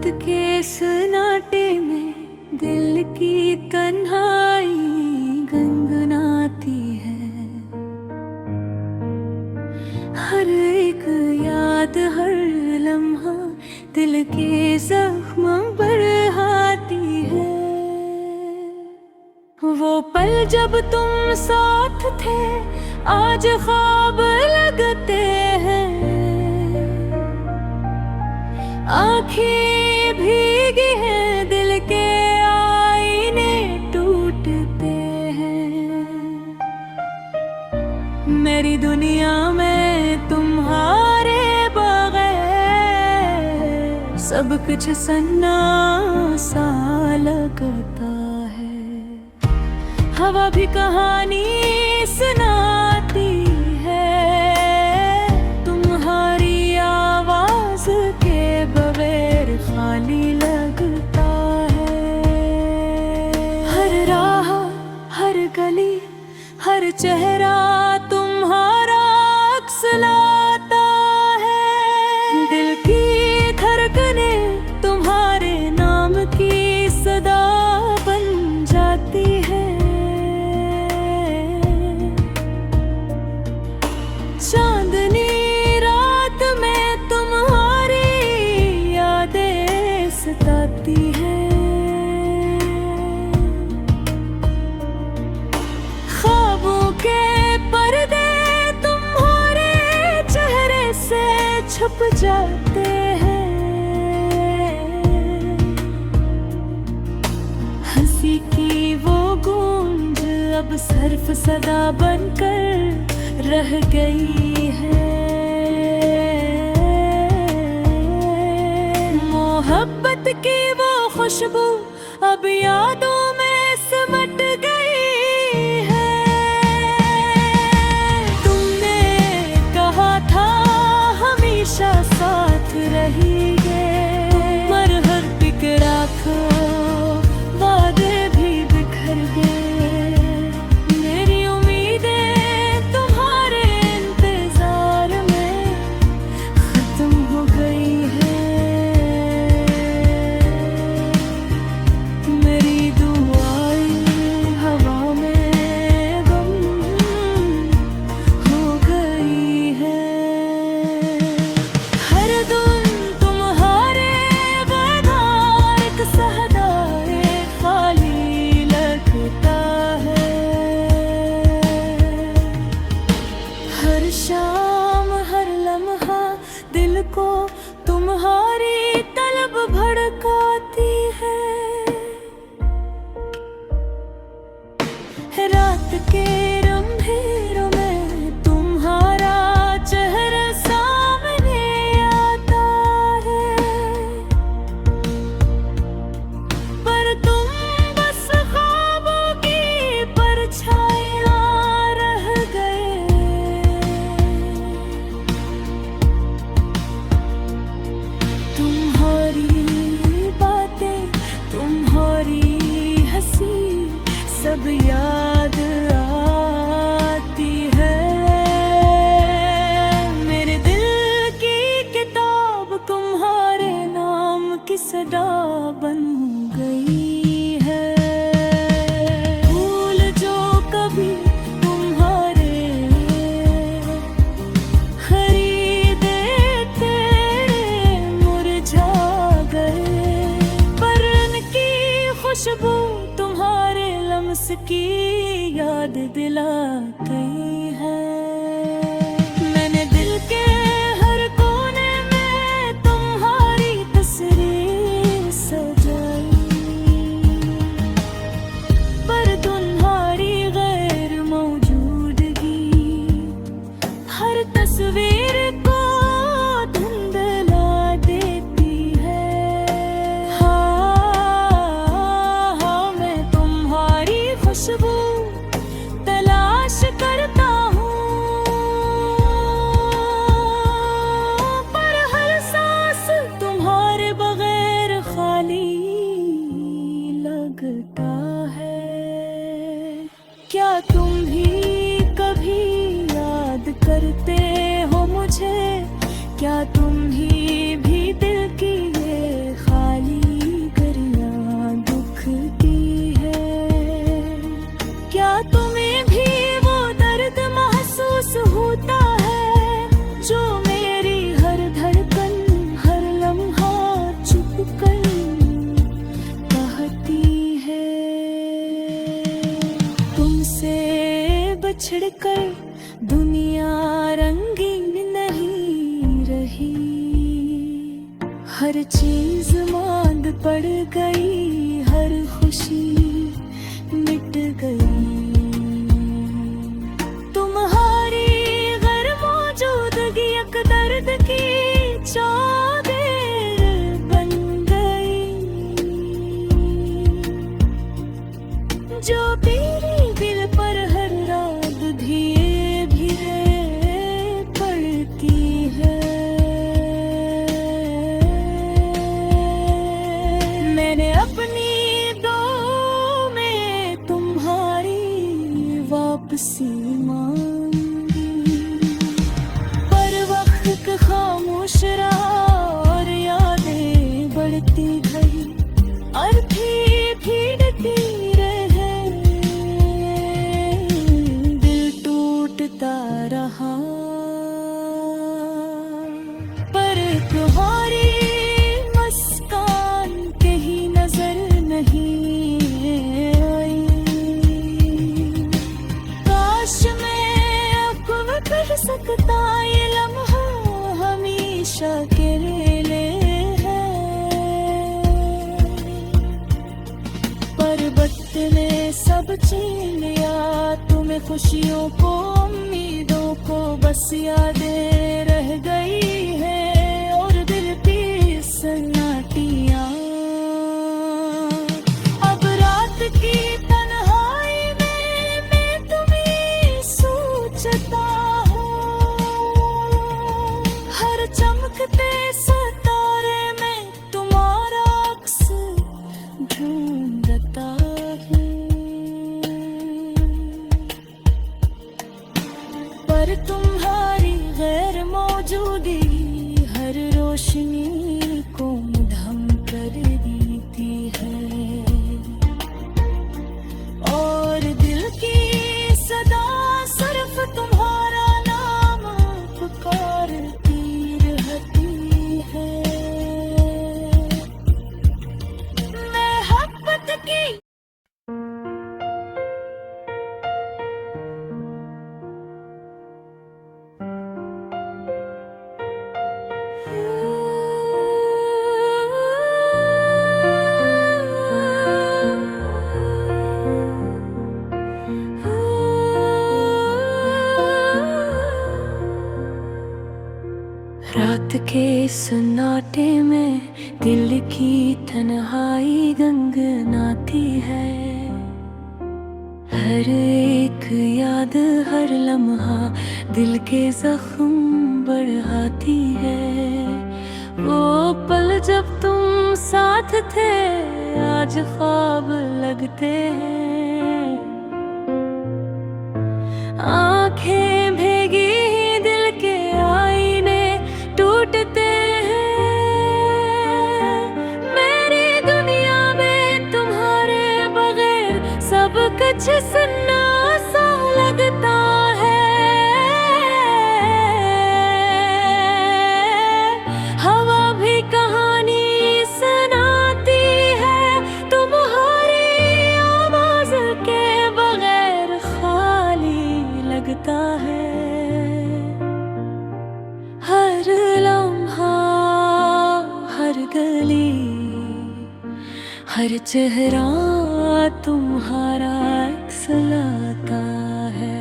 के सन्नाटे में दिल की तन्हाई गनगनाती है। हर एक याद हर लम्हा दिल के जख्म बढ़ाती है। वो पल जब तुम साथ थे आज ख्वाब लगते हैं। आँखें भीगी हैं दिल के आईने टूटते हैं। मेरी दुनिया में तुम्हारे बगैर सब कुछ सन्नाटा लगता है। हवा भी कहानी सुनाती है तुम्हारी आवाज के बगैर खाली लगता है। हर राह हर गली हर चेहरा तुम्हारा अक्स लाता है। दिल की धड़कने तुम्हारे नाम की सदा बन जाती है। चांदनी रात में तुम्हारी यादें सताती हैं। ख्वाबों के पर्दे तुम्हारे चेहरे से छुप जाते हैं। हंसी की वो गूंज अब सिर्फ सदा बनकर रह गई है। मोहब्बत की वो खुशबू अब यादों में सिमट गई है। तुमने कहा था हमेशा साथ रहिए, मरहर बिखरा खो वादे भी बिखर गए। शाम हर लम्हा दिल को तुम्हारी तलब भड़काती है। रात के अंधेरों में तुम्हारा चेहरा सामने आता है। पर तुम बस ख्वाबों की परछाइयां रह गए। तुम्हारी बातें तुम्हारी हंसी सब याद आती है। मेरे दिल की किताब तुम्हारे नाम की सदा बन गई है। भूल जो कभी तुम्हारे खरीदे तेरे मुरझा गए। पर उनकी खुशबू तुम्हारे लम्स की याद दिला गई है। मैंने दिल के हर कोने में तुम्हारी तस्वीर सजाई। पर तुम्हारी गैर मौजूदगी हर तस्वीर को धुंधला देती है। हाँ मैं तुम्हारी खुशबू तलाश करता हूँ। पर हर सांस तुम्हारे बगैर खाली लगता है। क्या तुम भी कभी याद करते हो मुझे? क्या तुम ही भी दिल की ये ख्वाहिश बिछड़ कर दुनिया रंगीन नहीं रही। हर चीज मांद पड़ गई, हर खुशी मिट गई। तुम्हारी गैर मौजूदगी एक दर्द की चादर बन गई, जो तेरे दिल पर हर रात धीरे धीरे पड़ती है। मैंने अपनी दो में तुम्हारी वापसी मांगी, पर वक्त खामोश रहा और यादें बढ़ती गई, अर्थी भीड़ती रहे, दिल टूटता रहा। पर तुम्हारी मुस्कान कहीं नजर नहीं आई। काश मैं अब कर सकता ये लम्हा हमेशा के लिए है, पर वक्त ने सब छीन लिया। तुम्हें खुशियों को उम्मीदों को बस यादें रह गई है, और दिल की सन्नाटियाँ। अब रात की तन्हाई में मैं तुम्हें सोचता हूँ, हर चमकते सितारे में तुम्हारा अक्स ढूंढता हूँ। पर तुम्हारी गैर मौजूदगी हर रोशनी को मधम कर देती है, और दिल की सदा सिर्फ तुम्हारा नाम पुकारती रहती है। मोहब्बत की रात के सन्नाटे में दिल की तन्हाई गंगनाती है। हर एक याद हर लम्हा दिल के जख्म बढ़ाती है। वो पल जब तुम साथ थे आज ख्वाब लगते हैं। आंखें भीगी दिल के आईने टूटते हैं। मेरी दुनिया में तुम्हारे बगैर सब कुछ सुन्ना सा लगता है। हवा भी कहानी सुनाती है, तुम्हारी आवाज के बगैर खाली लगता है। हर लम्हा हर गली हर चेहरा तुम्हारा अक्स लाता है।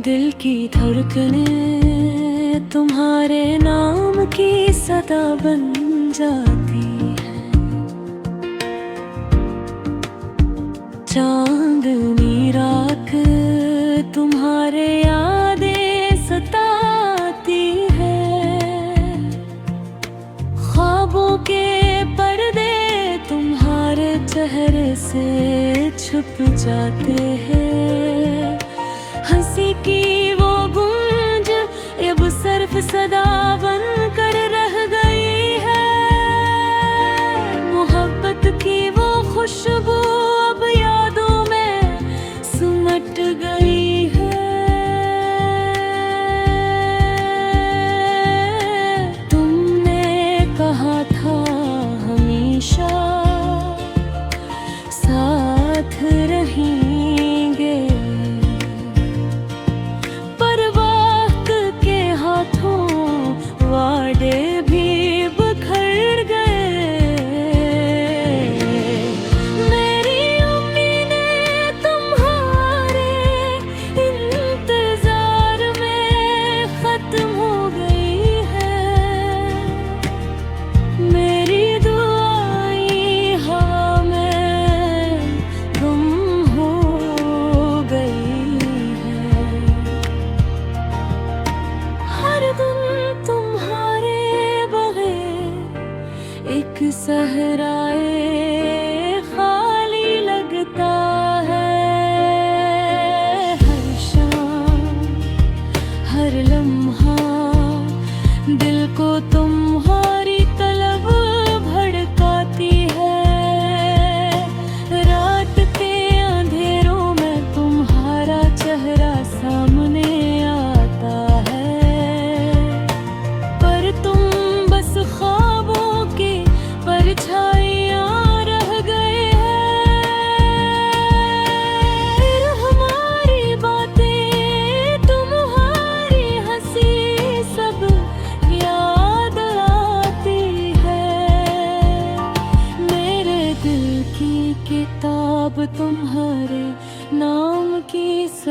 दिल की धड़कनें तुम्हारे नाम की सदा बन जाती है। चांदनी रात तुम्हारे यादें सताती है। ख्वाबों के पर्दे तुम्हारे चेहरे से छुप जाते हैं। हंसी की वो गूंज अब सिर्फ सदा बन कर रह गई है। मोहब्बत की वो खुशबू अब यादों में सिमट गई है।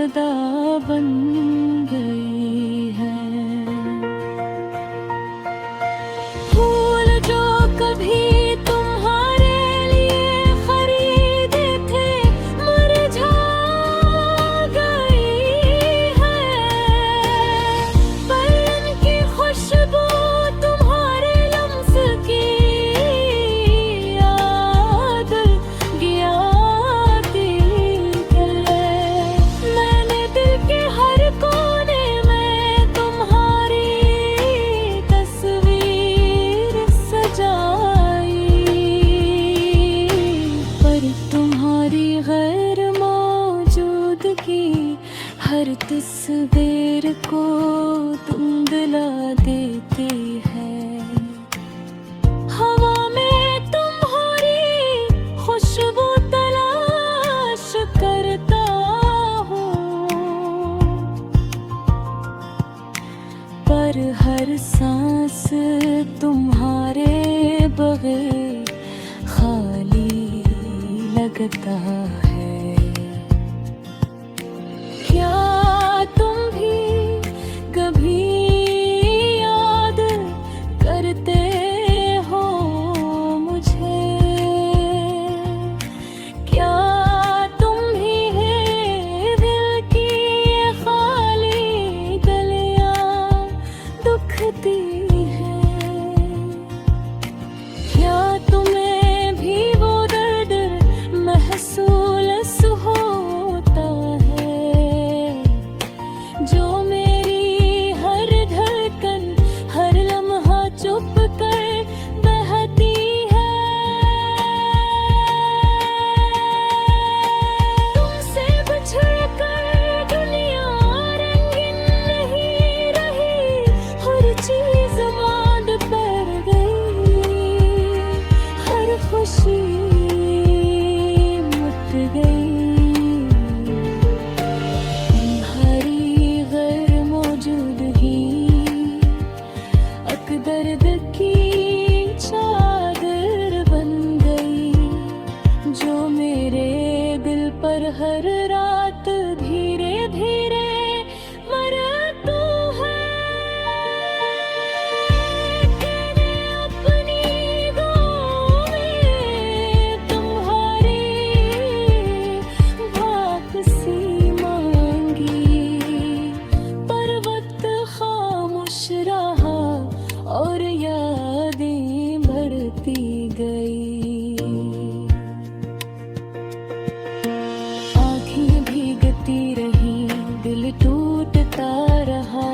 सदा बन गई है। फूल जो कभी तुम्हारे लिए खरीदे थे मुरझा गई है, पर उनकी खुशबू तुम्हारे लम्स की याद गिराती है। मैंने दिल के हर कोने में तुम्हारी तस्वीर सजाई, पर तुम्हारी गैर मौजूदगी हर तस्वीर को धुंधला देती है। हवा में तुम्हारी खुशबू तलाश करता हूँ, पर हर सांस तुम्हारे बगैर खाली लगता है। क्या तुम भी कभी याद करते हो मुझे? क्या तुम भी दिल की खाली गलियां दुखती हैं? क्या तुम्हें भी वो दर्द महसूस होता है जो मेरी हर धड़कन हर लम्हा चुप कर बहती है? तुमसे बिछड़ कर दुनिया रंगीन नहीं रही, हर चीज मांद पड़ गई, हर खुशी मुट गई। तुम्हारी गैर मौजूदगी एक दर्द की चादर बन गई, जो मेरे दिल पर हर रात धीरे धीरे मरता है। मैंने अपनी दुआओं में तुम्हारी वापसी मांगी, पर वक्त खामोश रहा और यादें बढ़ती गई। आँखें भीगती रही, दिल टूटता रहा,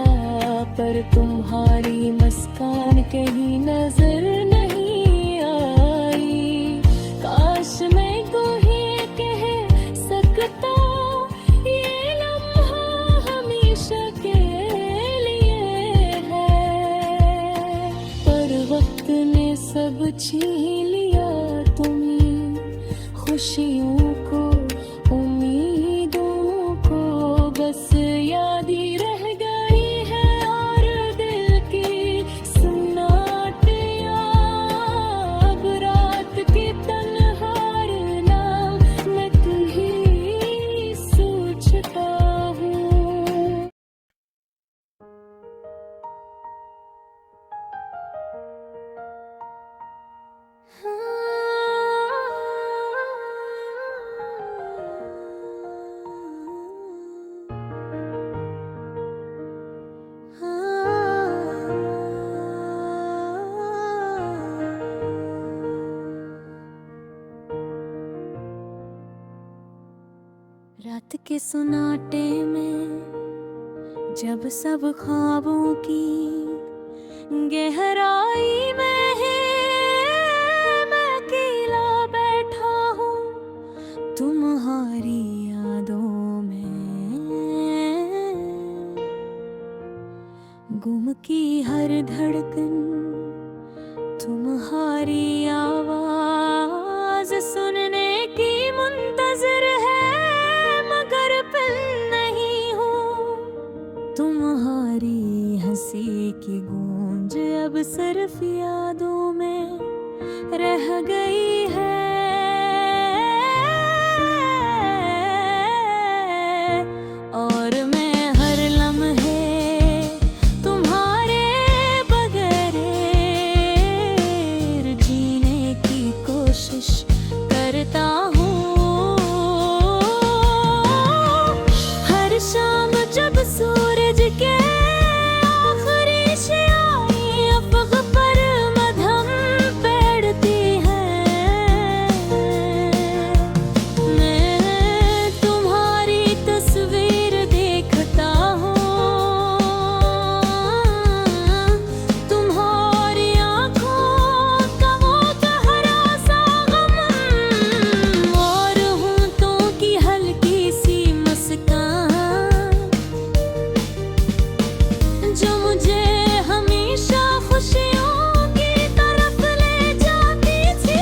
पर तुम्हारी मुस्कान कहीं नजर नहीं आई। काश मैं को ही कह सकता ये लम्हा हमेशा के लिए है, पर वक्त ने सब छीन लिया तुम्हें खुशियों को, उम्मीदों को, बस याद ही रह गई है। और दिल की सन्नाटियाँ अब रात की तन्हार नाम मैं तुम्हीं सोचता हूँ। रात के सुनाटे में जब सब ख्वाबों की गहराई में है, मैं अकेला बैठा हूँ तुम्हारी यादों में, गुम की हर धड़कन तुम्हारी आवाज सुनने की मुंतजर है, मगर पिल नहीं हूँ तुम्हारी हंसी की गूंज अब सिर्फ यादों में रह गई है। और जब सूरज के आखिरी शियाई अफ़ग़ पर मधम पेड़ती है, मैं तुम्हारी तस्वीर देखता हूँ, तुम्हारी आँखों का वो गहरा सा गम, और होंठों की हल्की सी मुस्कान जो मुझे हमेशा खुशियों की तरफ ले जाती थी।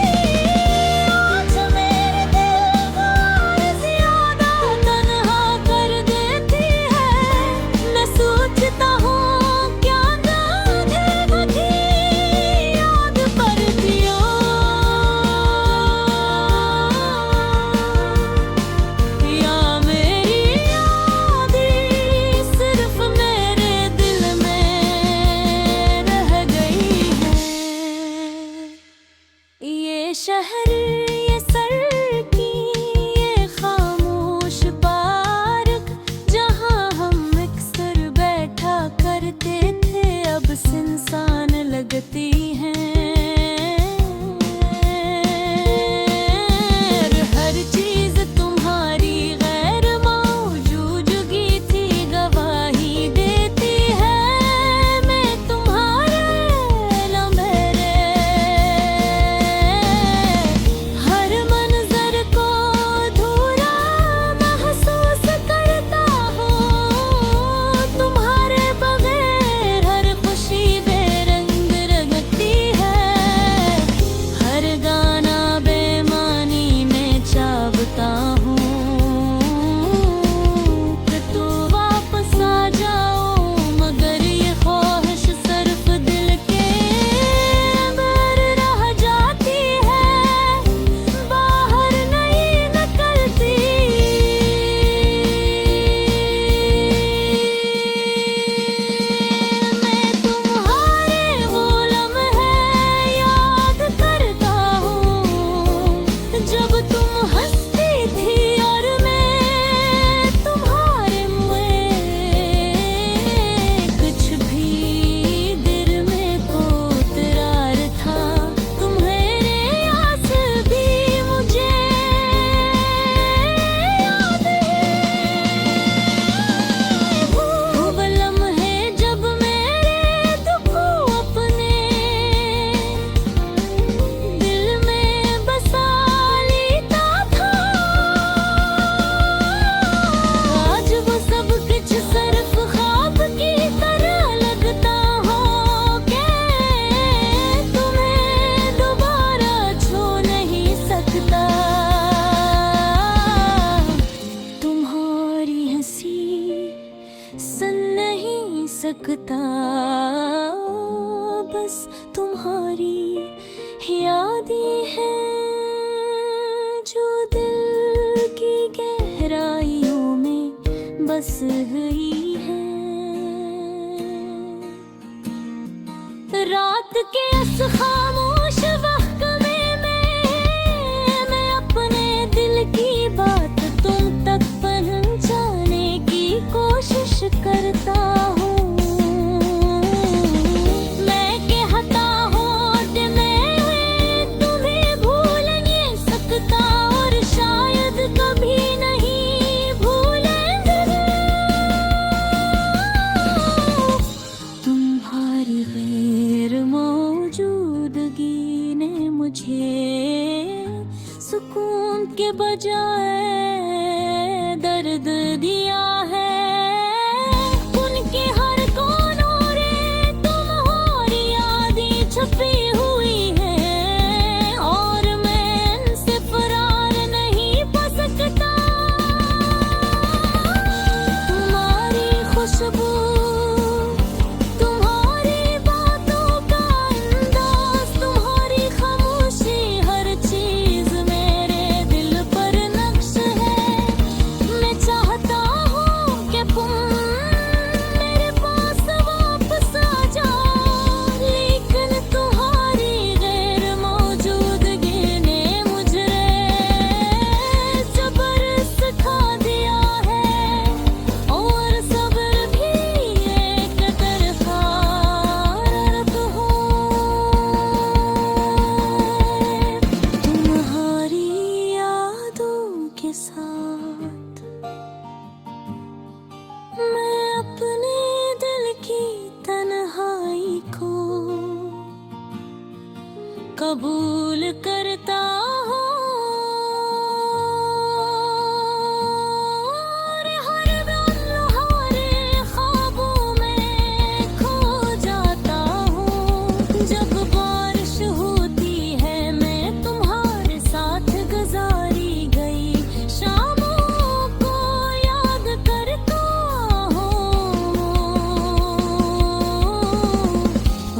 आज मेरे दिल को और ज़्यादा तन्हा कर देती है। मैं सोचता हूँ क्या गाने वही याद पर दिया, या मेरी यादें सिर्फ मेरे दिल में रह गई है। ये शहर, ये सड़कें, ये खामोश पार्क जहाँ हम अक्सर बैठा करते थे, अब सुनसान लगती हैं। हर चीज़ तुम्हारी गैर मौजूदगी थी गवाही देती है। मैं तुम्हारे लम्हे हर मंजर को अधूरा महसूस करता हूँ। तुम्हारे बगैर हर खुशी बेरंग लगती है। हर गाना बेमानी में चाहता हूँ कि तू वापस आ जाओ, मगर ये ख्वाहिश सिर्फ दिल के अंदर रह जाती है, बाहर नहीं निकलती। मैं तुम्हारे वो लम्हे याद करता हूँ जब तुम हंसती थी और मैं तुम्हारे में कुछ भी दिल में कोतरार था। तुम्हारे आस भी मुझे याद है। वो लम्हे जब मेरे दुख अपने दिल में बसा लेता था। आज वो सब कुछ सिर्फ ख्वाब की तरह लगता हो के तुम्हें दोबारा छू नहीं सकता। तुम्हारी हंसी सुन नहीं सकता, बस तुम्हारी यादें हैं जो दिल की गहराइयों में बस गई है। रात के इस खामोश वक्त में मैं अपने दिल की बात तुम तक पहुंचाने की कोशिश करता हूँ। मैं कहता हूँ कि मैं तुम्हें भूल नहीं सकता, और शायद कभी नहीं भूलेंगे। तुम्हारी गैर मौजूदगी ने मुझे सुकून के बजाय दर्द दिया है। उनकी कबूल करता हूँ। हर हर ख्वाबों में खो जाता हूँ। जब बारिश होती है मैं तुम्हारे साथ गुजारी गई शामों को याद करता हूँ।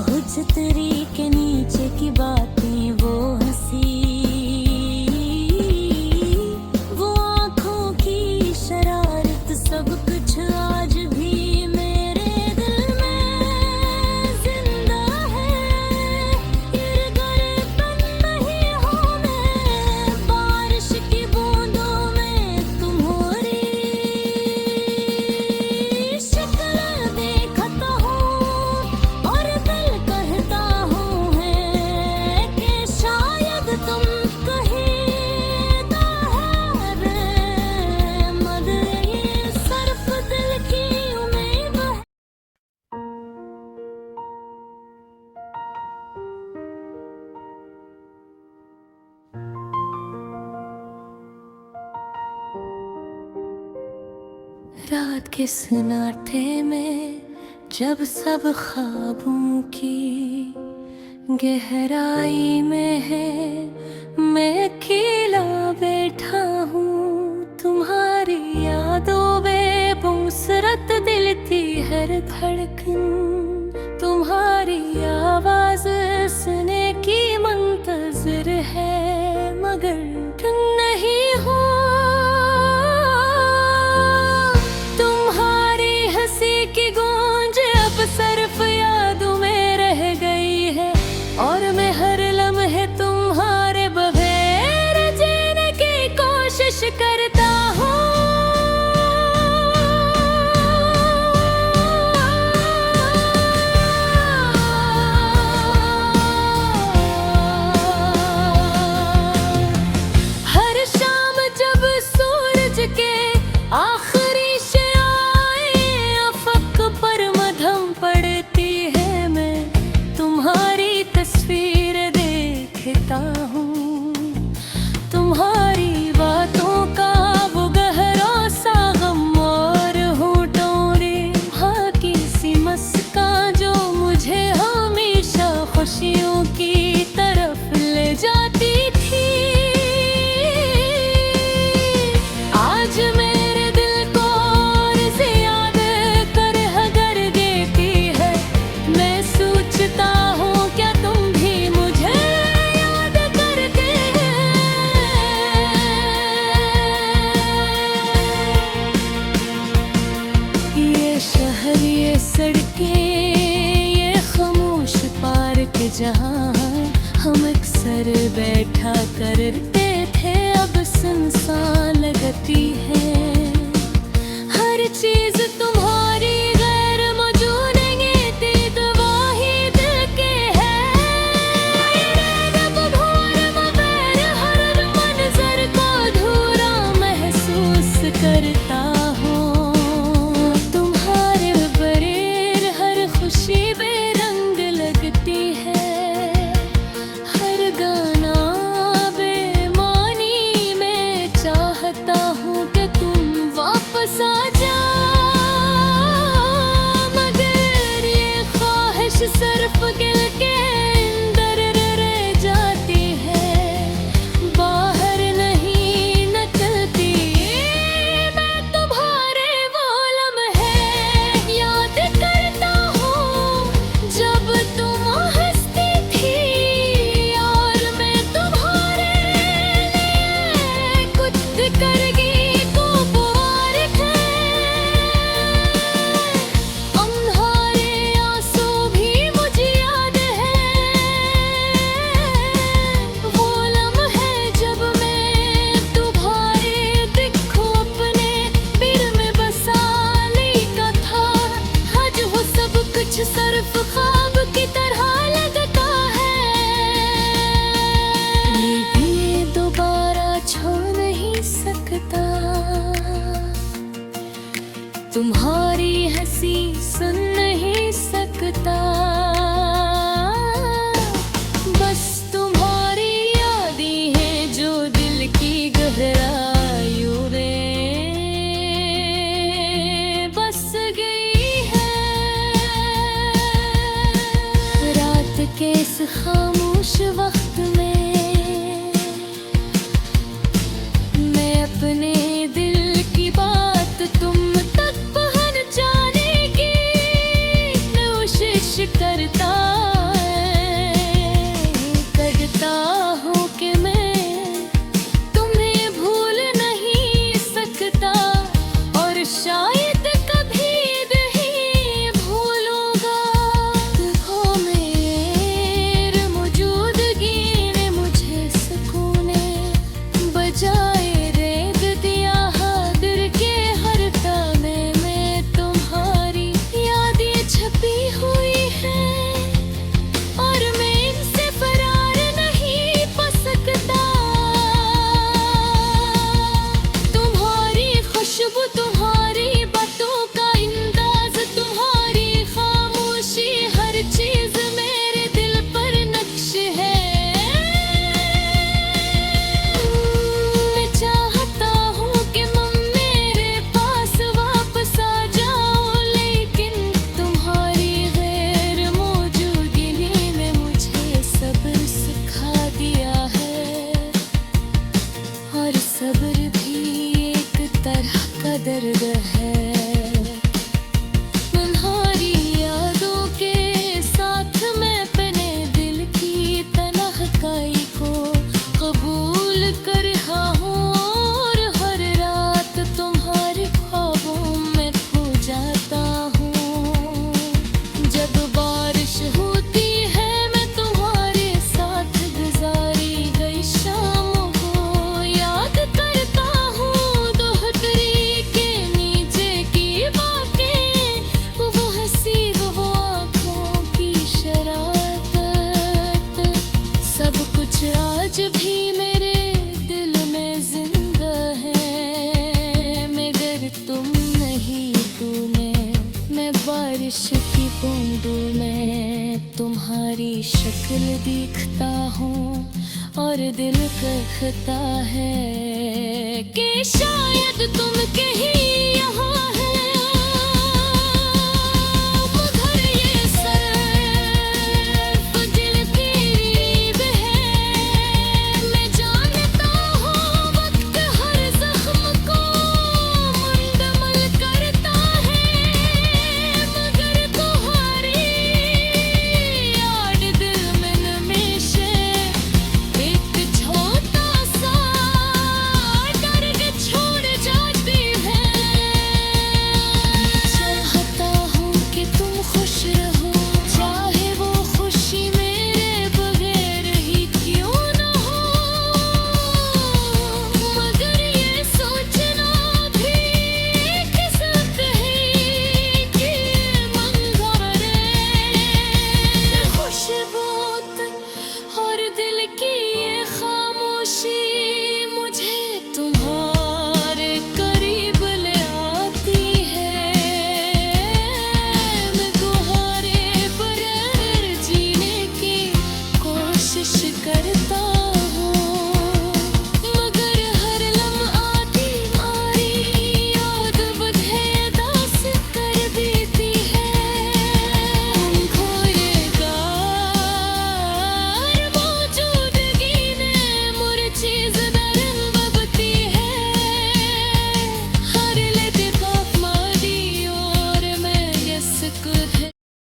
हुज्जतरी के नीचे की बातें वो हंसी, वो आँखों की शरारत, सब कुछ आज भी मेरे दिल में जिंदा है। गिरगिरपन नहीं हूँ मैं, बारिश की बूंदों में तुम्हारी शक्ल देखता हूँ और दिल कहता हूँ है कि शायद तुम कहीं ना है रे, मगर ये सिर्फ दिल की उम्मीद है। रात के सन्नाटे में जब सब ख्वाबों की गहराई में है, मैं अकेला बैठा हूँ। तुम्हारी यादों में बूसरत दिल की हर धड़कन, तुम्हारी आवाज सुनने की मंतज़र है, मगर तुम नहीं हो। तुम्हारी हंसी की गूंज अब सिर्फ यादों में रह गई है, और मैं हर लम्हे तुम्हारे बगैर जीने की कोशिश करता हूँ। हर शाम जब सूरज के आखिरी शआएं अफक पर मधम पड़ती है, मैं तुम्हारी तस्वीर देखता हूँ। तुम्हारी बातों का वो गहरा सा गम और होठों हाँ की सी मुस्कान जो मुझे हमेशा खुशियों की तरफ ले जाती थी। आज मेरे दिल को और ज्यादा कर हगर देती है, मैं सोचता हूँ क्या तुम भी मुझे याद करते हैं। ये शहर, ये सड़कें, ये खामोश पार्क जहाँ हम अक्सर बैठा करते थे, अब सुनसान लगती है। हर चीज तुम्हारी गैर मौजूदगी थी, गवाही दिल के है। रब भोर मगर हर मंजर को अधूरा महसूस करता हूँ। तुम्हारे बगैर हर खुशी बेरंग लगती है, हर गाना बेमानी में चाहता हूँ कि तुम वापस आ जाओ, मगर ये ख्वाहिश सिर्फ दिल के अंदर रह जाती है, बाहर नहीं निकलती। मैं तुम्हारे वो लम्हे याद करता हूँ जब तुम हंसती थी, और मैं तुम्हारे लिए कुछ करगी को मुबारक है। अंधारे आंसू भी मुझे याद है, वो लम्हे जब मैं तुम्हारे दिखो अपने दिल में बसा लेता था। आज वो सब कुछ सिर्फ ख्वाब की तरह लगता है, ये दोबारा छोड़ नहीं सकता। तुम्हारी हंसी सुन नहीं सकता, बस तुम्हारी खामोश वक्त में मैं अपने दिल की बात तुम तक पहुंचाने की कोशिश करता हूँ कि मैं तुम्हें भूल नहीं सकता और शायद कभी नहीं भूलूंगा। देखो मेरे मौजूदगी ने मुझे सुकून बजाए रेंग दिया दिल के हर ताने में तुम्हारी यादें छपी हुई है और मैं इनसे फरार नहीं पा सकता। तुम्हारी खुशबू, तुम्हारी बातों का अंदाज, तुम्हारी खामोशी, हर चीज मेरे दिल पर नक्श है। मैं चाहता हूँ कि तुम मेरे पास वापस आ जाओ, लेकिन तुम्हारी गैर मौजूदगी ने मुझे सब्र सिखा दिया है और सब्र भी एक तरह का दर्द है। तुम्हारी यादों के साथ मैं अपने दिल की तन्हाई को कबूल कर रहा हूँ और हर रात तुम्हारे ख्वाबों में खो जाता हूँ। जब बारिश होती है मैं तुम्हारे साथ गुजारी गई शामों को याद करता हूँ। दोहतरी के नीचे की बातें, वो हंसी, वो आँखों की शरारत, सब कुछ आज भी मेरे दिल में जिंदा है। मगर तुम नहीं, मैं बारिश की बूंदों में तुम्हारी शक्ल दिखता हूँ और दिल कहता है कि शायद तुम कहीं यहाँ है।